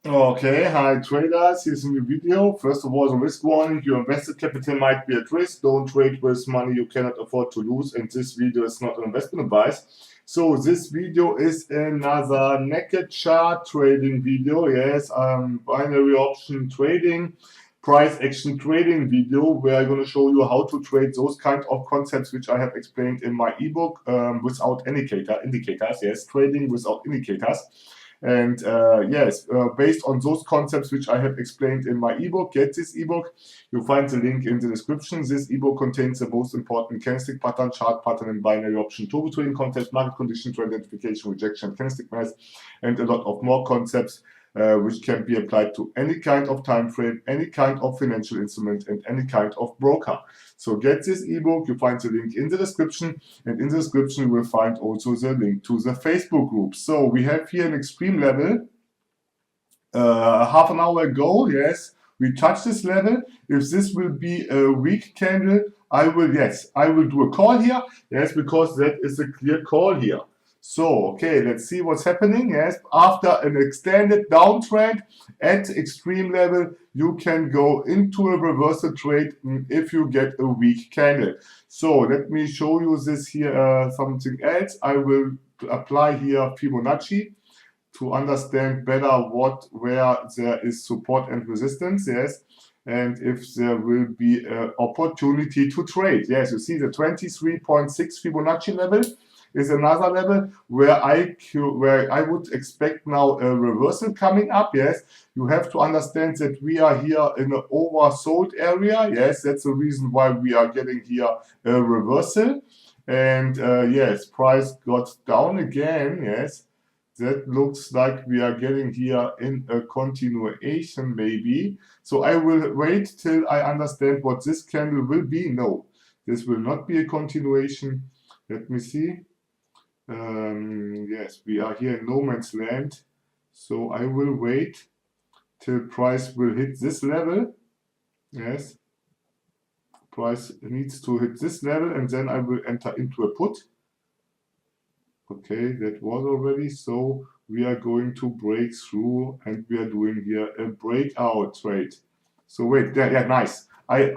Okay, hi traders, here's a new video. First of all, the risk warning, your invested capital might be at risk. Don't trade with money you cannot afford to lose, and this video is not an investment advice. So this video is another naked chart trading video. Yes, binary option trading, price action trading video, where I'm going to show you how to trade those kind of concepts which I have explained in my ebook, without indicators. Yes, trading without indicators. And based on those concepts which I have explained in my ebook, get this ebook. You'll find the link in the description. This ebook contains the most important candlestick pattern, chart pattern, and binary option turbo trading concepts, market condition, trend identification, rejection, candlestick math, and a lot of more concepts which can be applied to any kind of time frame, any kind of financial instrument, and any kind of broker. So get this ebook. You find the link in the description, and in the description you will find also the link to the Facebook group. So we have here an extreme level. Half an hour ago, yes, we touched this level. If this will be a weak candle, I will do a call here. Yes, because that is a clear call here. So, okay, let's see what's happening. Yes, after an extended downtrend at extreme level, you can go into a reversal trade if you get a weak candle. So let me show you this here, something else. I will apply here Fibonacci to understand better where there is support and resistance. Yes. And if there will be an opportunity to trade. Yes, you see the 23.6 Fibonacci level is another level where I would expect now a reversal coming up. Yes, you have to understand that we are here in an oversold area. Yes, that's the reason why we are getting here a reversal. And yes, price got down again. Yes, that looks like we are getting here in a continuation maybe. So I will wait till I understand what this candle will be. No, this will not be a continuation. Let me see. Yes, we are here in no man's land. So I will wait till price will hit this level. Yes, price needs to hit this level, and then I will enter into a put. Okay, that was already. So we are going to break through, and we are doing here a breakout trade. So wait, yeah, nice. I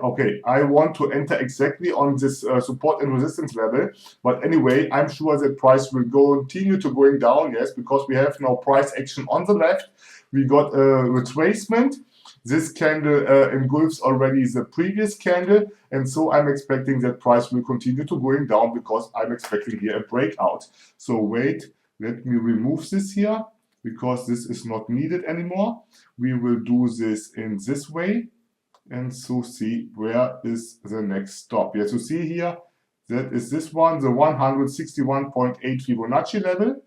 want to enter exactly on this support and resistance level, but anyway, I'm sure that price will continue to going down. Yes, because we have now price action on the left. We got a retracement. This candle engulfs already the previous candle, and so I'm expecting that price will continue to going down because I'm expecting here a breakout. So wait, let me remove this here because this is not needed anymore. We will do this in this way, and so see where is the next stop. Yes, you see here, that is this one, the 161.8 Fibonacci level.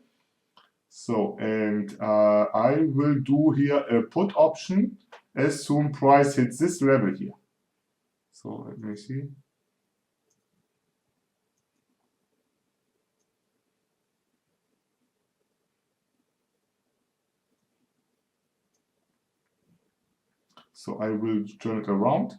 So, and I will do here a put option as soon price hits this level here. So let me see. So I will turn it around.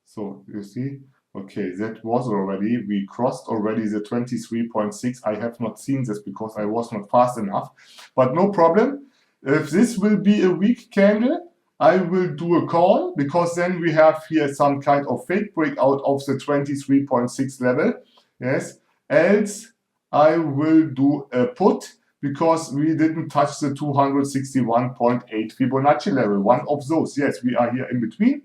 So you see, okay, that was already, we crossed already the 23.6. I have not seen this because I was not fast enough, but no problem. If this will be a weak candle, I will do a call because then we have here some kind of fake breakout of the 23.6 level. Yes, else I will do a put because we didn't touch the 261.8 Fibonacci level. One of those. Yes, we are here in between.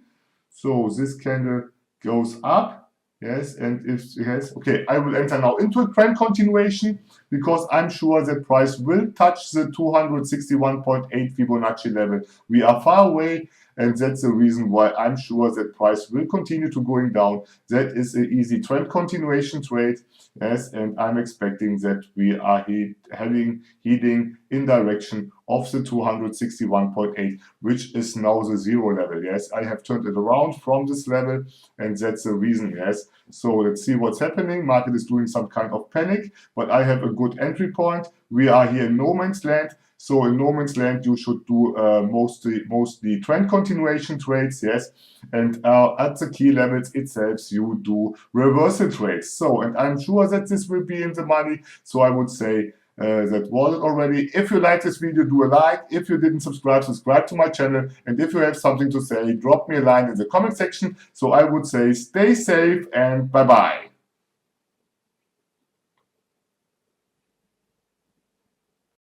So this candle goes up, yes, and if yes, okay, I will enter now into a trend continuation because I'm sure that price will touch the 261.8 Fibonacci level. We are far away, and that's the reason why I'm sure that price will continue to going down. That is an easy trend continuation trade, yes, and I'm expecting that we are heading in direction of the 261.8, which is now the zero level. Yes, I have turned it around from this level, and that's the reason. Yes, so let's see what's happening. Market is doing some kind of panic, but I have a good entry point. We are here in no man's land. So in no man's land, you should do mostly trend continuation trades, yes. And at the key levels itself, you do reversal trades. So, and I'm sure that this will be in the money. So I would say That was it already. If you like this video, do a like. If you didn't subscribe, subscribe to my channel. And if you have something to say, drop me a line in the comment section. So I would say stay safe and bye-bye.